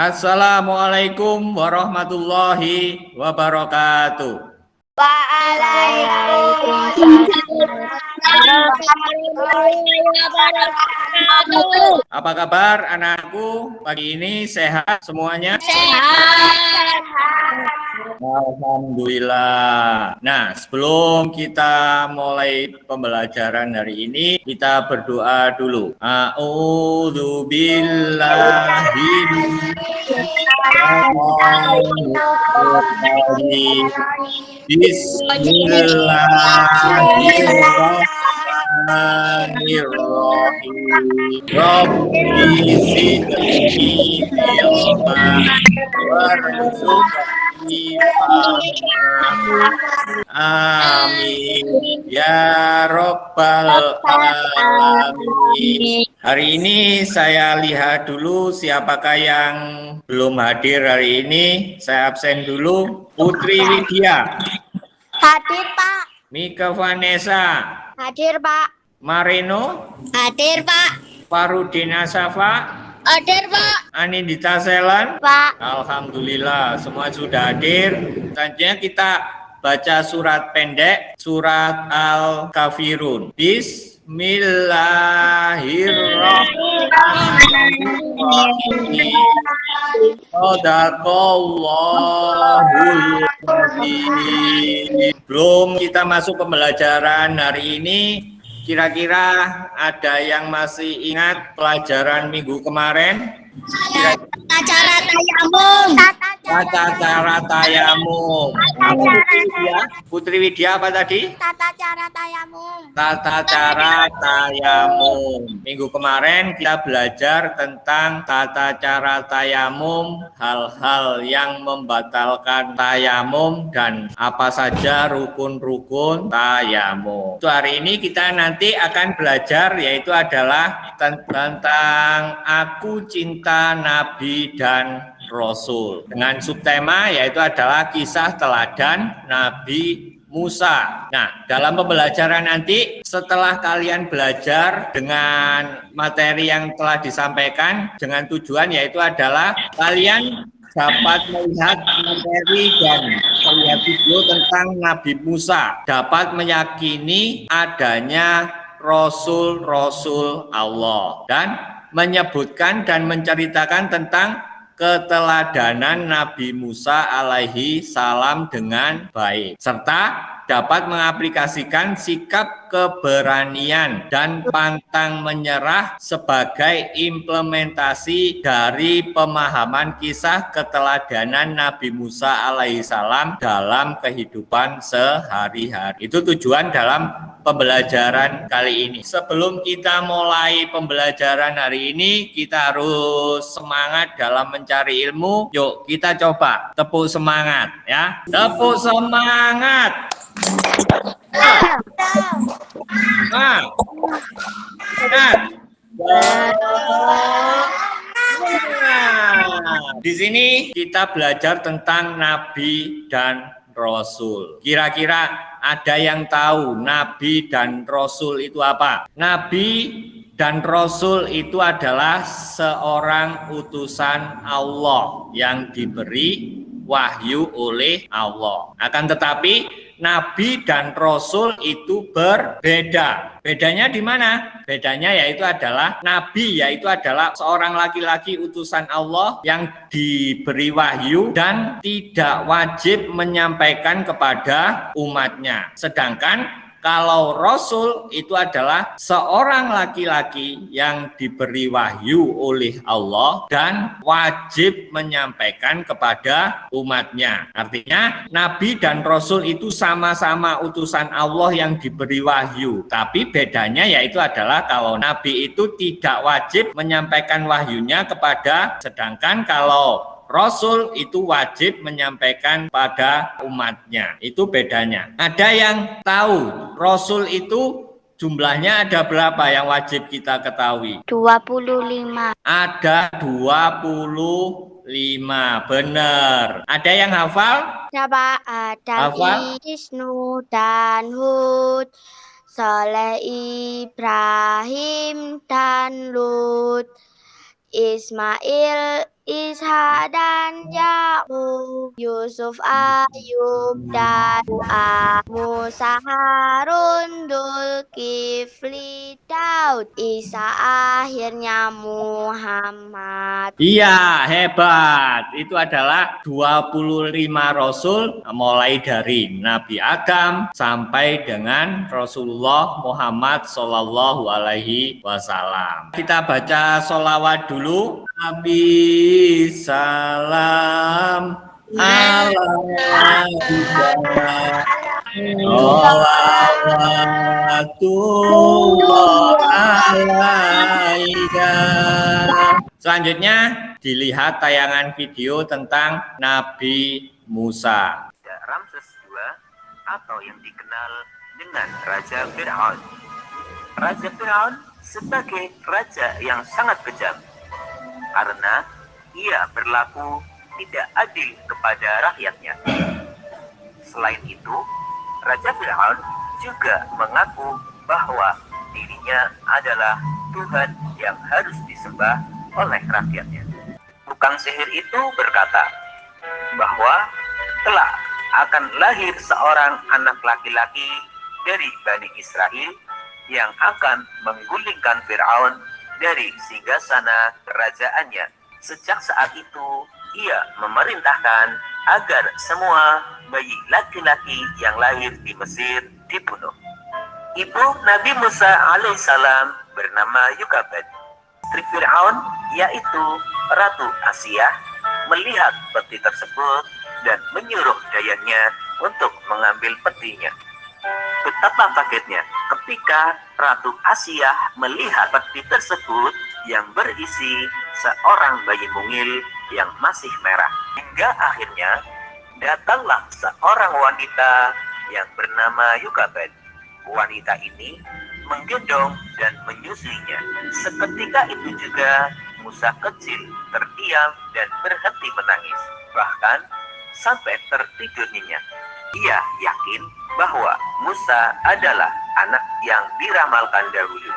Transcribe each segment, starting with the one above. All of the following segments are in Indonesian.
Assalamualaikum warahmatullahi wabarakatuh. Waalaikumsalam warahmatullahi wabarakatuh. Apa kabar anakku? Pagi ini sehat semuanya? Sehat. Alhamdulillah. Nah, sebelum kita mulai pembelajaran hari ini, kita berdoa dulu. A'udzu billahi Bismillahirrahmanirrahim. Rabbi zidni ilma warzuqni fahma. Amin ya rabbal alamin. Hari ini saya lihat dulu siapakah yang belum hadir hari ini. Saya absen dulu. Putri Widya. Hadir, Pak. Mika Vanessa. Hadir, Pak. Marino. Hadir, Pak. Farudina Safa. Hadir, Pak. Anindita Selan. Pak. Alhamdulillah semua sudah hadir. Selanjutnya kita baca surat pendek, surat Al-Kafirun. Bismillahirrahmanirrahim. Shadaqallahul azim. Belum kita masuk pembelajaran hari ini, kira-kira ada yang masih ingat pelajaran minggu kemarin? Tata cara tayamum. Tata cara tayamum. Putri Widya apa tadi? Tata cara tayamum. Tata cara tayamum. Minggu kemarin kita belajar tentang tata cara tayamum, hal-hal yang membatalkan tayamum dan apa saja rukun-rukun tayamum. Untuk hari ini kita nanti akan belajar yaitu adalah tentang aku cinta Nabi dan Rasul dengan subtema yaitu adalah kisah teladan Nabi Musa. Nah, dalam pembelajaran nanti setelah kalian belajar dengan materi yang telah disampaikan dengan tujuan yaitu adalah kalian dapat melihat materi dan melihat video tentang Nabi Musa, dapat meyakini adanya Rasul-Rasul Allah dan menyebutkan dan menceritakan tentang keteladanan Nabi Musa alaihi salam dengan baik, serta dapat mengaplikasikan sikap keberanian dan pantang menyerah sebagai implementasi dari pemahaman kisah keteladanan Nabi Musa alaihi salam dalam kehidupan sehari-hari. Itu tujuan dalam pembelajaran kali ini. Sebelum kita mulai pembelajaran hari ini, kita harus semangat dalam mencari ilmu. Yuk, kita coba tepuk semangat ya. Tepuk semangat. Nah. Di sini kita belajar tentang Nabi dan Rasul. Kira-kira ada yang tahu Nabi dan Rasul itu apa? Nabi dan Rasul itu adalah seorang utusan Allah yang diberi wahyu oleh Allah. Akan tetapi Nabi dan Rasul itu berbeda. Bedanya di mana? Bedanya yaitu adalah Nabi yaitu adalah seorang laki-laki utusan Allah yang diberi wahyu dan tidak wajib menyampaikan kepada umatnya. Sedangkan kalau Rasul itu adalah seorang laki-laki yang diberi wahyu oleh Allah dan wajib menyampaikan kepada umatnya. Artinya Nabi dan Rasul itu sama-sama utusan Allah yang diberi wahyu. Tapi bedanya yaitu adalah kalau Nabi itu tidak wajib menyampaikan wahyunya kepada, sedangkan kalau Rasul itu wajib menyampaikan pada umatnya. Itu bedanya. Ada yang tahu Rasul itu jumlahnya ada berapa yang wajib kita ketahui? 25. Ada 25. Benar. Ada yang hafal? Siapa? Adam, Wisnu dan Hud, Saleh, Ibrahim dan Lut, Ismail, Ishak dan Yakub, Yusuf, Ayub dan Musa, Harun, Zulkifli, Daud, Isa, akhirnya Muhammad. Iya, hebat. Itu adalah 25 rasul mulai dari Nabi Adam sampai dengan Rasulullah Muhammad Sallallahu Alaihi Wasallam. Kita baca sholawat dulu. Nabi salam alaika. Selanjutnya dilihat tayangan video tentang Nabi Musa. Ramses II atau yang dikenal dengan Raja Fir'aun. Raja Fir'aun sebagai raja yang sangat kejam karena ia berlaku tidak adil kepada rakyatnya. Selain itu, Raja Fir'aun juga mengaku bahwa dirinya adalah Tuhan yang harus disembah oleh rakyatnya. Tukang sihir itu berkata bahwa telah akan lahir seorang anak laki-laki dari Bani Israel yang akan menggulingkan Fir'aun dari singgasana kerajaannya. Sejak saat itu, ia memerintahkan agar semua bayi laki-laki yang lahir di Mesir dibunuh. Ibu Nabi Musa alaihissalam bernama Yukabed. Istri Fir'aun, yaitu Ratu Asia, melihat peti tersebut dan menyuruh dayanya untuk mengambil petinya. Betapa kagetnya ketika Ratu Asia melihat peti tersebut yang berisi seorang bayi mungil yang masih merah. Hingga akhirnya datanglah seorang wanita yang bernama Yukabed. Wanita ini menggendong dan menyusuinya. Seketika itu juga Musa kecil terdiam dan berhenti menangis. Bahkan sampai tertidur nyenyak. Ia yakin bahwa Musa adalah anak yang diramalkan dahulu.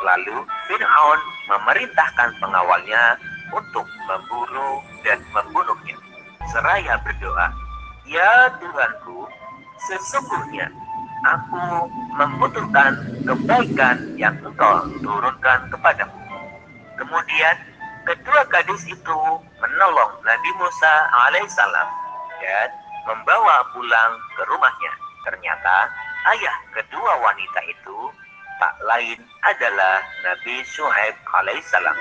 Lalu Fir'aun memerintahkan pengawalnya untuk memburu dan membunuhnya. Seraya berdoa, "Ya Tuhanku, sesungguhnya aku membutuhkan kebaikan yang Engkau turunkan kepadaku." Kemudian kedua gadis itu menolong Nabi Musa alaihissalam dan membawa pulang ke rumahnya. Ternyata ayah kedua wanita itu tak lain adalah Nabi Syuaib alaihissalam.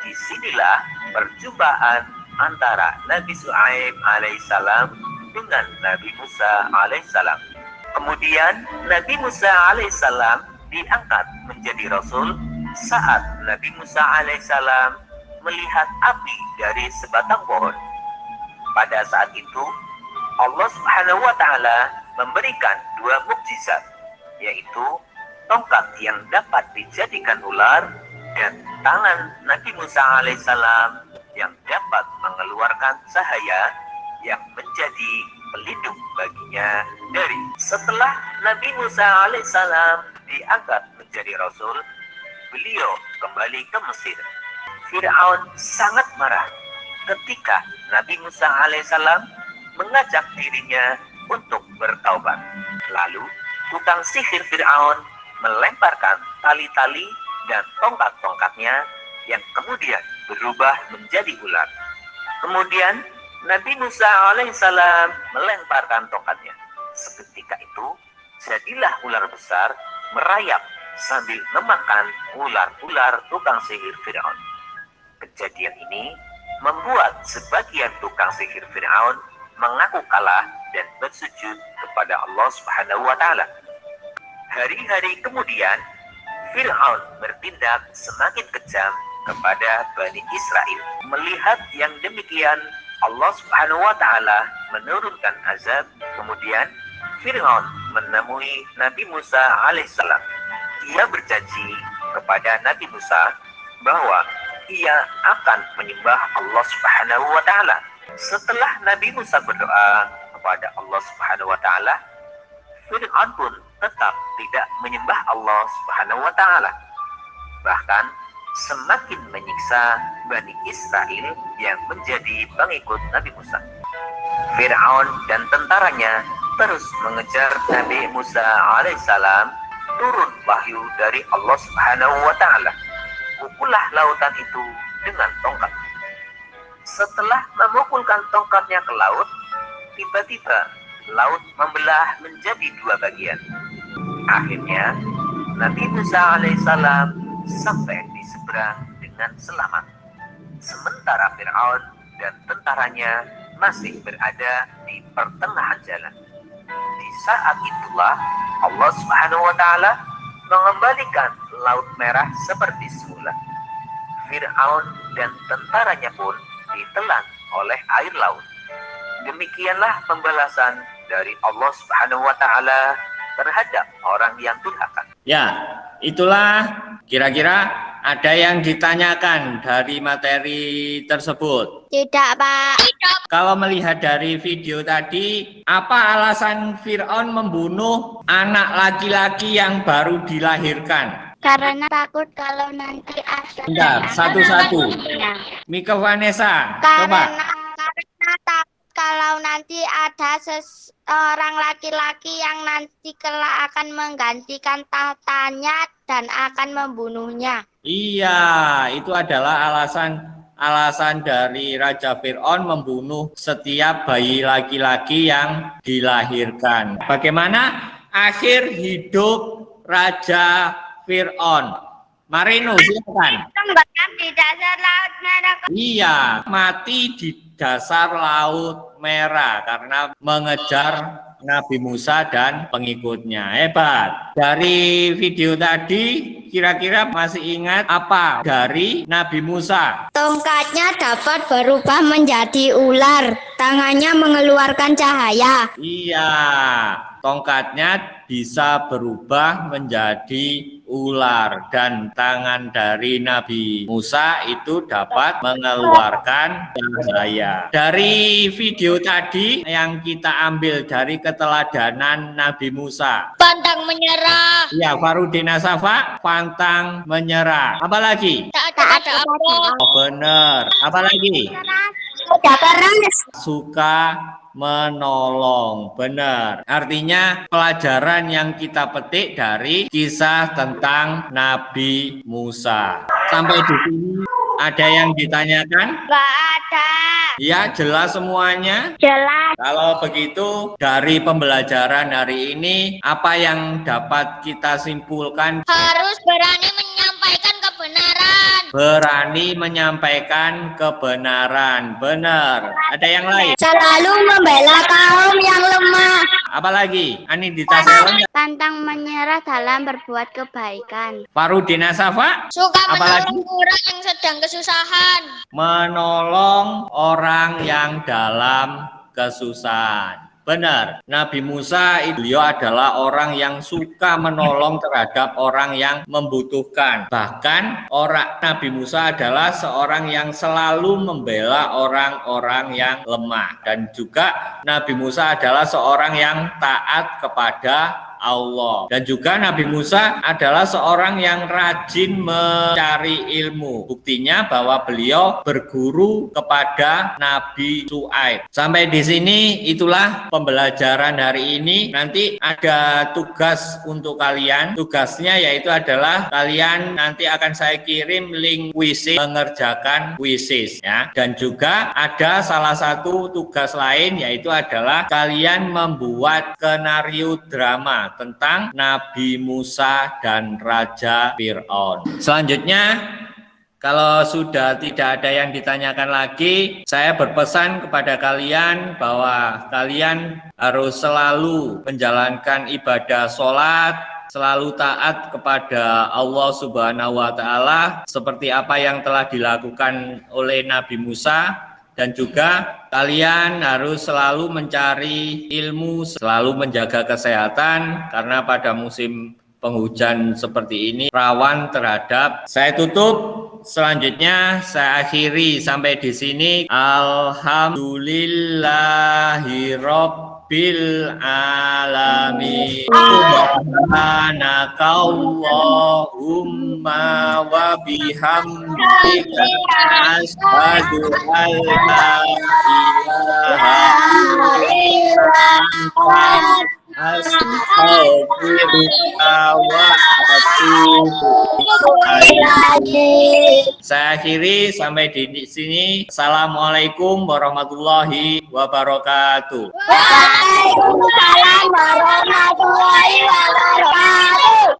Disinilah perjumpaan antara Nabi Syuaib alaihissalam dengan Nabi Musa alaihissalam. Kemudian Nabi Musa alaihissalam diangkat menjadi Rasul saat Nabi Musa alaihissalam melihat api dari sebatang pohon. Pada saat itu Allah Subhanahu wa Ta'ala memberikan dua mukjizat, yaitu tongkat yang dapat dijadikan ular dan tangan Nabi Musa alaihissalam yang dapat mengeluarkan cahaya yang menjadi pelindung baginya dari. Setelah Nabi Musa alaihissalam diangkat menjadi Rasul, beliau kembali ke Mesir. Fir'aun sangat marah ketika Nabi Musa alaihissalam mengajak dirinya untuk bertaubat. Lalu tukang sihir Fir'aun melemparkan tali-tali dan tongkat-tongkatnya yang kemudian berubah menjadi ular. Kemudian Nabi Musa alaihissalam melemparkan tongkatnya. Seketika itu jadilah ular besar merayap sambil memakan ular-ular tukang sihir Fir'aun. Kejadian ini membuat sebagian tukang sihir Fir'aun mengaku kalah dan bersujud kepada Allah Subhanahu wa Ta'ala. Hari-hari kemudian Fir'aun bertindak semakin kejam kepada Bani Israel. Melihat yang demikian, Allah Subhanahu wa Ta'ala menurunkan azab. Kemudian Fir'aun menemui Nabi Musa alaihissalam. Ia berjanji kepada Nabi Musa bahwa ia akan menyembah Allah Subhanahu wa Ta'ala. Setelah Nabi Musa berdoa kepada Allah Subhanahu wa Ta'ala, Fir'aun pun tetap tidak menyembah Allah Subhanahu wa Ta'ala. Bahkan semakin menyiksa Bani Israel yang menjadi pengikut Nabi Musa. Fir'aun dan tentaranya terus mengejar Nabi Musa alaihissalam. Turun wahyu dari Allah Subhanahu wa Ta'ala. Pukullah lautan itu dengan tongkat. Setelah memukulkan tongkatnya ke laut, tiba-tiba laut membelah menjadi dua bagian. Akhirnya Nabi Musa alaihissalam sampai di seberang dengan selamat. Sementara Fir'aun dan tentaranya masih berada di pertengahan jalan. Di saat itulah Allah Subhanahu wa Ta'ala mengembalikan Laut Merah seperti semula. Fir'aun dan tentaranya pun ditelan oleh air laut. Demikianlah pembalasan dari Allah Subhanahu wa Ta'ala terhadap orang yang durhaka. Ya, itulah kira-kira ada yang ditanyakan dari materi tersebut. Tidak, Pak. Kalau melihat dari video tadi, apa alasan Fir'aun membunuh anak laki-laki yang baru dilahirkan? Karena takut kalau nanti ada. Bentar, satu-satu. Mika Vanessa, coba. Karena takut kalau nanti ada seorang laki-laki yang nanti kelak akan menggantikan tahtanya dan akan membunuhnya. Iya, itu adalah alasan dari Raja Fir'aun membunuh setiap bayi laki-laki yang dilahirkan. Bagaimana akhir hidup Raja Fir'aun? Marino, silakan. Di dasar Laut Merah. Iya, mati di dasar Laut Merah karena mengejar Nabi Musa dan pengikutnya. Hebat. Dari video tadi, kira-kira masih ingat apa dari Nabi Musa? Tongkatnya dapat berubah menjadi ular, tangannya mengeluarkan cahaya. Iya, tongkatnya bisa berubah menjadi ular dan tangan dari Nabi Musa itu dapat mengeluarkan cahaya. Dari video tadi yang kita ambil dari keteladanan Nabi Musa. Pantang menyerah. Ya, Farudina Safa, pantang menyerah. Apa lagi? Tak ada apa. Oh, benar. Apa lagi? Tidak keras. Suka menolong. Benar. Artinya pelajaran yang kita petik dari kisah tentang Nabi Musa. Sampai di sini ada yang ditanyakan? Enggak ada. Ya, jelas semuanya. Jelas. Kalau begitu, dari pembelajaran hari ini, apa yang dapat kita simpulkan? Harus berani menyampaikan kebenaran. Berani menyampaikan kebenaran. Benar. Ada yang lain? Selalu membela kaum yang lemah. Apalagi? Anindita Selen, Pantang menyerah dalam berbuat kebaikan. Farudina Safa, Suka apalagi? menolong orang yang sedang kesusahan. Menolong orang yang dalam kesusahan. Benar, Nabi Musa beliau adalah orang yang suka menolong terhadap orang yang membutuhkan. Bahkan Nabi Musa adalah seorang yang selalu membela orang-orang yang lemah. Dan juga Nabi Musa adalah seorang yang taat kepada Allah. Dan juga Nabi Musa adalah seorang yang rajin mencari ilmu. Buktinya bahwa beliau berguru kepada Nabi Syuaib. Sampai di sini itulah pembelajaran hari ini. Nanti ada tugas untuk kalian. Tugasnya yaitu adalah kalian nanti akan saya kirim link kuisis, mengerjakan kuisis ya. Dan juga ada salah satu tugas lain yaitu adalah kalian membuat skenario drama tentang Nabi Musa dan Raja Fir'aun. Selanjutnya, kalau sudah tidak ada yang ditanyakan lagi, saya berpesan kepada kalian bahwa kalian harus selalu menjalankan ibadah sholat, selalu taat kepada Allah Subhanahu wa Ta'ala, seperti apa yang telah dilakukan oleh Nabi Musa. Dan juga kalian harus selalu mencari ilmu, selalu menjaga kesehatan, karena pada musim penghujan seperti ini rawan terhadap. Saya tutup, selanjutnya saya akhiri sampai di sini. Alhamdulillahirabbil rabbil alamin. Subhanakallahumma wa bihamdika asyhadu an la ilaha illa anta astaghfiruka wa atubu ilaik. Saya akhiri sampai di sini. Assalamualaikum warahmatullahi wabarakatuh. Waalaikumsalam warahmatullahi wabarakatuh.